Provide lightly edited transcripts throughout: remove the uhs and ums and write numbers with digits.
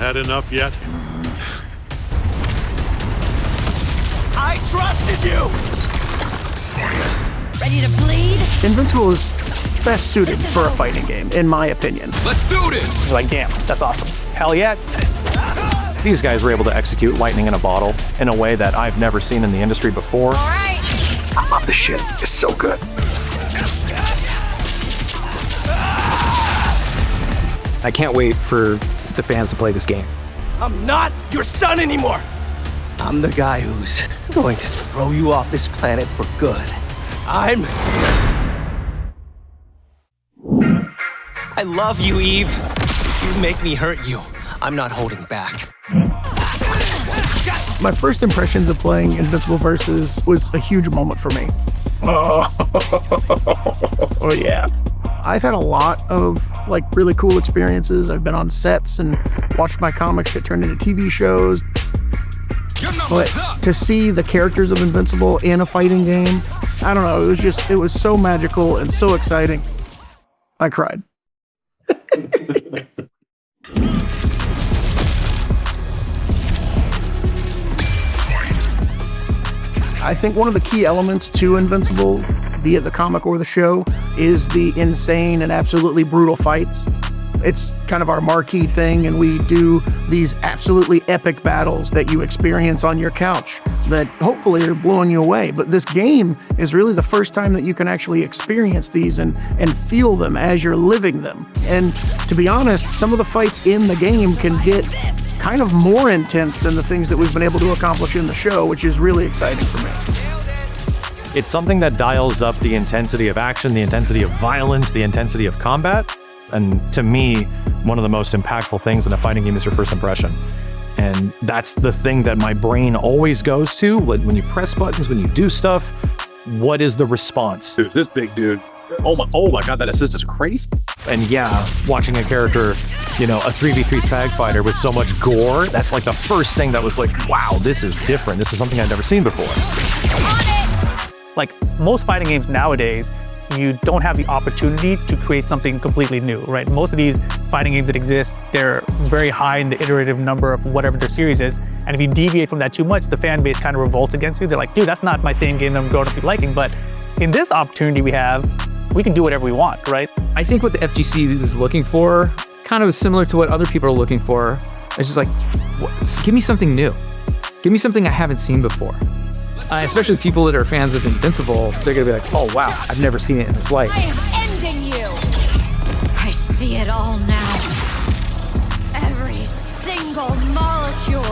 had enough yet? I trusted you! Fight. Ready to bleed? Invincible is best suited for a fighting game, in my opinion. Let's do this! Like, damn, that's awesome. Hell yeah. These guys were able to execute lightning in a bottle in a way that I've never seen in the industry before. All right. I love this shit. It's so good. I can't wait for the fans to play this game. I'm not your son anymore! I'm the guy who's going to throw you off this planet for good. I love you, Eve. If you make me hurt you, I'm not holding back. My first impressions of playing Invincible Versus was a huge moment for me. Oh yeah. I've had a lot of like really cool experiences. I've been on sets and watched my comics get turned into TV shows. But to see the characters of Invincible in a fighting game, I don't know, it was so magical and so exciting. I cried. I think one of the key elements to Invincible, be it the comic or the show, is the insane and absolutely brutal fights. It's kind of our marquee thing, and we do these absolutely epic battles that you experience on your couch that hopefully are blowing you away. But this game is really the first time that you can actually experience these and feel them as you're living them. And to be honest, some of the fights in the game can get kind of more intense than the things that we've been able to accomplish in the show, which is really exciting for me. It's something that dials up the intensity of action, the intensity of violence, the intensity of combat. And to me, one of the most impactful things in a fighting game is your first impression. And that's the thing that my brain always goes to. Like when you press buttons, when you do stuff, what is the response? Dude, this big dude. Oh my God, that assist is crazy. And yeah, watching a character, you know, a 3v3 tag fighter with so much gore, that's like the first thing that was like, wow, this is different. This is something I've never seen before. Like most fighting games nowadays, you don't have the opportunity to create something completely new, right? Most of these fighting games that exist, they're very high in the iterative number of whatever their series is. And if you deviate from that too much, the fan base kind of revolts against you. They're like, dude, that's not my same game that I'm growing up liking. But in this opportunity we have, we can do whatever we want, right? I think what the FGC is looking for kind of is similar to what other people are looking for. It's just like, give me something new. Give me something I haven't seen before. Especially people that are fans of Invincible, they're gonna be like, oh wow, I've never seen it in this light. I am ending you. I see it all now. Every single molecule.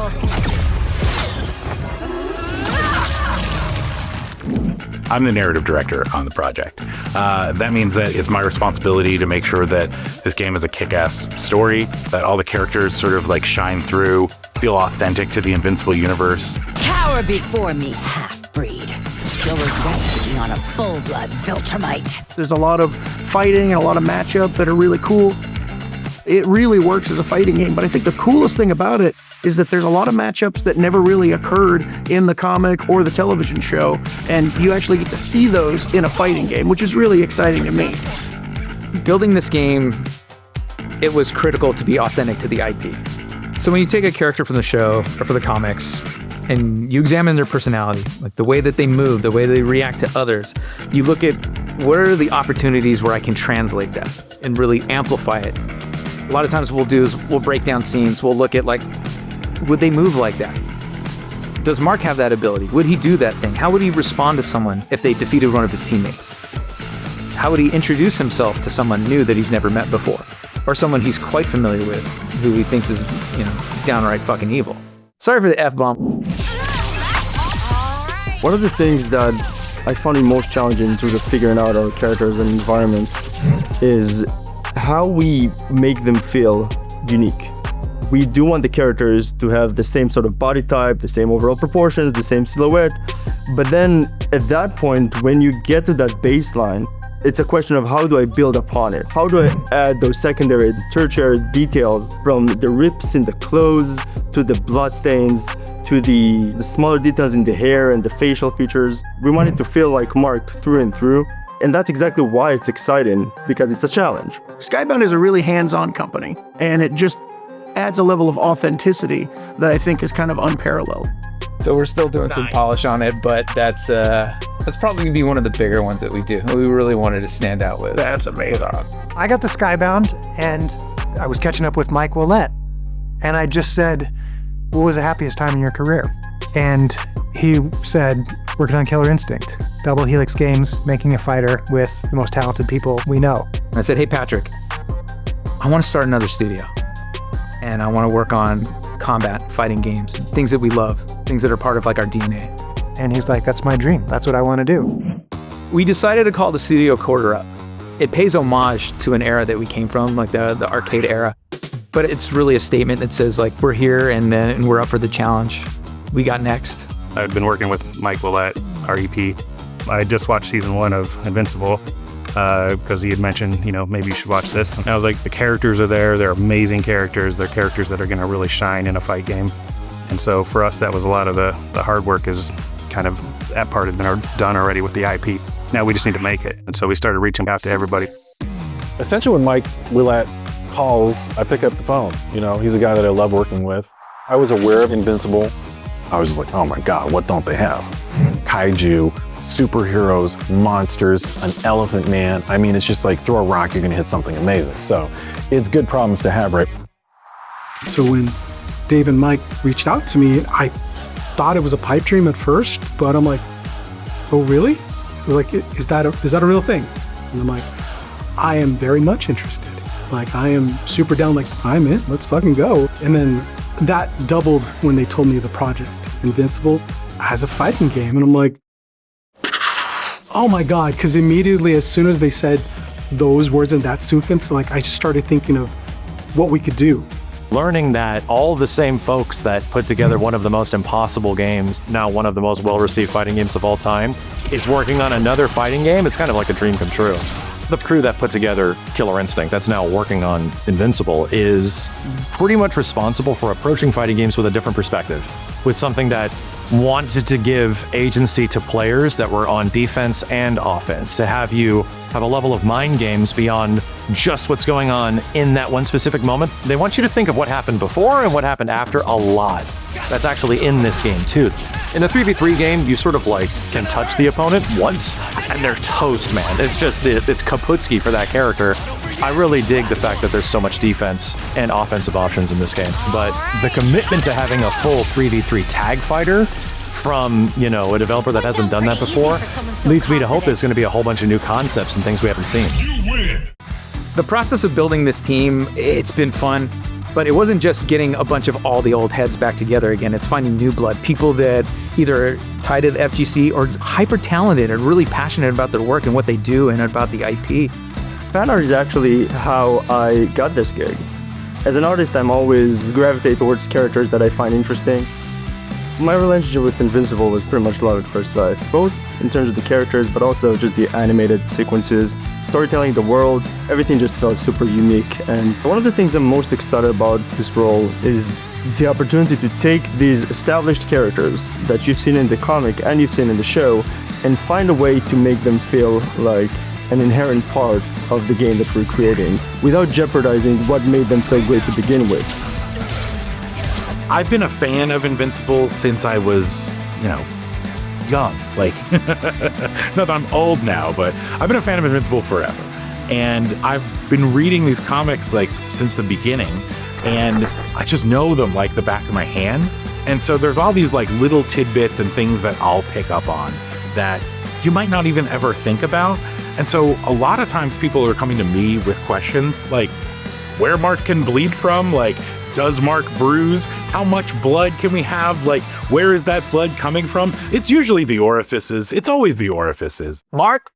I'm the narrative director on the project. That means that it's my responsibility to make sure that this game is a kick-ass story, that all the characters sort of like shine through, feel authentic to the Invincible universe. Cower before me, half-breed. Still is ready to be on a full-blood Viltrumite. There's a lot of fighting and a lot of matchup that are really cool. It really works as a fighting game, but I think the coolest thing about it is that there's a lot of matchups that never really occurred in the comic or the television show, and you actually get to see those in a fighting game, which is really exciting to me. Building this game, it was critical to be authentic to the IP. So when you take a character from the show or for the comics and you examine their personality, like the way that they move, the way they react to others, you look at what are the opportunities where I can translate that and really amplify it. A lot of times what we'll do is we'll break down scenes. We'll look at like, would they move like that? Does Mark have that ability? Would he do that thing? How would he respond to someone if they defeated one of his teammates? How would he introduce himself to someone new that he's never met before? Or someone he's quite familiar with, who he thinks is, you know, downright fucking evil? Sorry for the F-bomb. One of the things that I found it most challenging in terms of figuring out our characters and environments is how we make them feel unique. We do want the characters to have the same sort of body type, the same overall proportions, the same silhouette. But then at that point, when you get to that baseline, it's a question of how do I build upon it? How do I add those secondary and tertiary details from the rips in the clothes to the blood stains to the smaller details in the hair and the facial features. We want it to feel like Mark through and through. And that's exactly why it's exciting, because it's a challenge. Skybound is a really hands-on company, and it just adds a level of authenticity that I think is kind of unparalleled. So we're still doing some polish on it, but that's probably gonna be one of the bigger ones that we do. We really wanted to stand out with. That's amazing. I got the Skybound, and I was catching up with Mike Willette, and I just said, what was the happiest time in your career? And he said, working on Killer Instinct, Double Helix Games, making a fighter with the most talented people we know. I said, hey, Patrick, I want to start another studio, and I want to work on combat, fighting games, things that we love, things that are part of like our DNA. And he's like, that's my dream. That's what I want to do. We decided to call the studio Quarter Up. It pays homage to an era that we came from, like the arcade era. But it's really a statement that says like, we're here and we're up for the challenge. We got next. I've been working with Mike Willette, our EP. I just watched season 1 of Invincible because he had mentioned, maybe you should watch this. And I was like, the characters are there. They're amazing characters. They're characters that are going to really shine in a fight game. And so for us, that was a lot of the hard work is kind of, that part had been done already with the IP. Now we just need to make it. And so we started reaching out to everybody. Essentially, when Mike Willette calls, I pick up the phone. He's a guy that I love working with. I was aware of Invincible. I was just like, oh my God, what don't they have? Kaiju, superheroes, monsters, an elephant man. I mean, it's just like throw a rock, you're gonna hit something amazing. So it's good problems to have, right? So when Dave and Mike reached out to me, I thought it was a pipe dream at first, but I'm like, oh really? They're like, is that a real thing? And I'm like, I am very much interested. Like, I am super down, like, I'm in, let's fucking go. And then that doubled when they told me the project, Invincible, as a fighting game. And I'm like, oh my God, because immediately as soon as they said those words in that sequence, like, I just started thinking of what we could do. Learning that all the same folks that put together one of the most impossible games, now one of the most well-received fighting games of all time, is working on another fighting game, it's kind of like a dream come true. The crew that put together Killer Instinct, that's now working on Invincible, is pretty much responsible for approaching fighting games with a different perspective, with something that wanted to give agency to players that were on defense and offense, to have you have a level of mind games beyond just what's going on in that one specific moment. They want you to think of what happened before and what happened after a lot. That's actually in this game too. In a 3v3 game, you sort of like can touch the opponent once and they're toast, man. It's just, it's kaputski for that character. I really dig the fact that there's so much defense and offensive options in this game. But the commitment to having a full 3v3 tag fighter from, a developer that hasn't done that before leads me to hope there's going to be a whole bunch of new concepts and things we haven't seen. The process of building this team, it's been fun, but it wasn't just getting a bunch of all the old heads back together again. It's finding new blood, people that either tied to the FGC or hyper talented and really passionate about their work and what they do and about the IP. Fan art is actually how I got this gig. As an artist, I'm always gravitate towards characters that I find interesting. My relationship with Invincible was pretty much love at first sight, both in terms of the characters, but also just the animated sequences, storytelling, the world, everything just felt super unique. And one of the things I'm most excited about this role is the opportunity to take these established characters that you've seen in the comic and you've seen in the show and find a way to make them feel like an inherent part of the game that we're creating without jeopardizing what made them so great to begin with. I've been a fan of Invincible since I was, young. Like, not that I'm old now, but I've been a fan of Invincible forever. And I've been reading these comics like since the beginning, and I just know them like the back of my hand. And so there's all these like little tidbits and things that I'll pick up on that you might not even ever think about. And so a lot of times people are coming to me with questions like, where Mark can bleed from? Like, does Mark bruise? How much blood can we have? Like, where is that blood coming from? It's usually the orifices. It's always the orifices. Mark,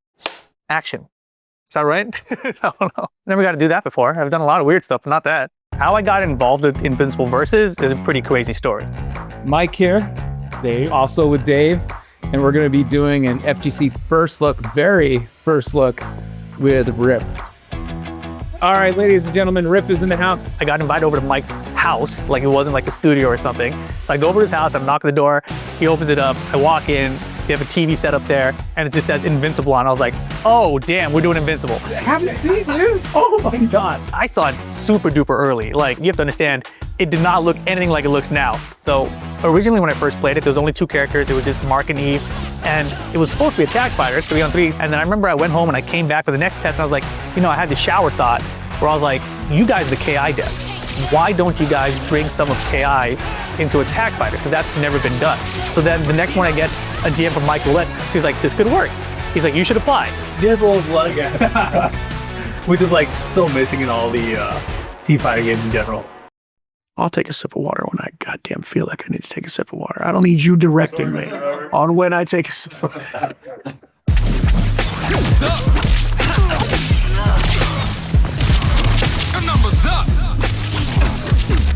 action. Is that right? I don't know. Never got to do that before. I've done a lot of weird stuff, but not that. How I got involved with Invincible Versus is a pretty crazy story. Mike here, Dave, also with Dave, and we're going to be doing an FGC first look, very first look with Rip. All right, ladies and gentlemen, Rip is in the house. I got invited over to Mike's house, like it wasn't like a studio or something. So I go over to his house, I knock on the door, he opens it up, I walk in, they have a TV set up there, and it just says Invincible on. I was like, oh damn, we're doing Invincible. I haven't seen, dude. Oh my god. I saw it super duper early. Like, you have to understand, it did not look anything like it looks now. So originally when I first played it, there was only 2 characters. It was just Mark and Eve, and it was supposed to be attack fighters, 3-on-3s. And then I remember I went home and I came back for the next test and I was like, you know, I had the shower thought where I was like, you guys are the KI devs. Why don't you guys bring some of KI into attack fighters? Because that's never been done. So then the next one I get a DM from Mike Willette. He's like, this could work. He's like, you should apply. Invincible is blood again. Which is like so missing in all the team fighting games in general. I'll take a sip of water when I goddamn feel like I need to take a sip of water. I don't need you directing me on when I take a sip of water.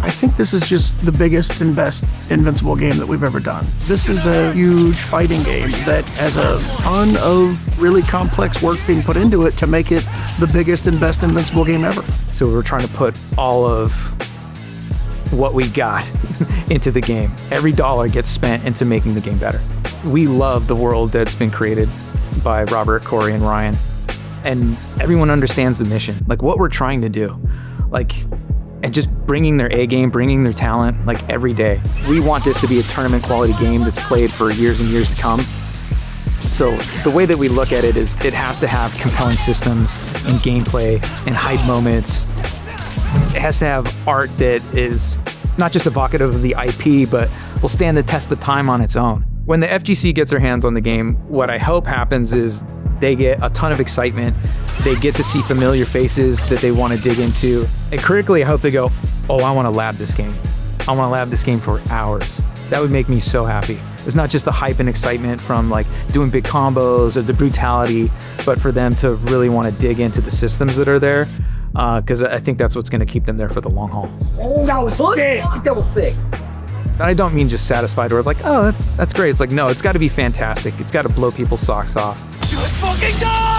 I think this is just the biggest and best Invincible game that we've ever done. This is a huge fighting game that has a ton of really complex work being put into it to make it the biggest and best Invincible game ever. So we're trying to put all of what we got into the game. Every dollar gets spent into making the game better. We love the world that's been created by Robert, Corey, and Ryan. And everyone understands the mission, like what we're trying to do. Like, and just bringing their A game, bringing their talent, like every day. We want this to be a tournament quality game that's played for years and years to come. So the way that we look at it is it has to have compelling systems and gameplay and hype moments. It has to have art that is not just evocative of the IP, but will stand the test of time on its own. When the FGC gets their hands on the game, what I hope happens is they get a ton of excitement. They get to see familiar faces that they want to dig into. And critically, I hope they go, oh, I want to lab this game. I want to lab this game for hours. That would make me so happy. It's not just the hype and excitement from like doing big combos or the brutality, but for them to really want to dig into the systems that are there. Because I think that's what's going to keep them there for the long haul. Oh, that was sick. That was sick. And I don't mean just satisfied or it's like, oh, that's great. It's like, no, it's got to be fantastic. It's got to blow people's socks off. Just fucking die!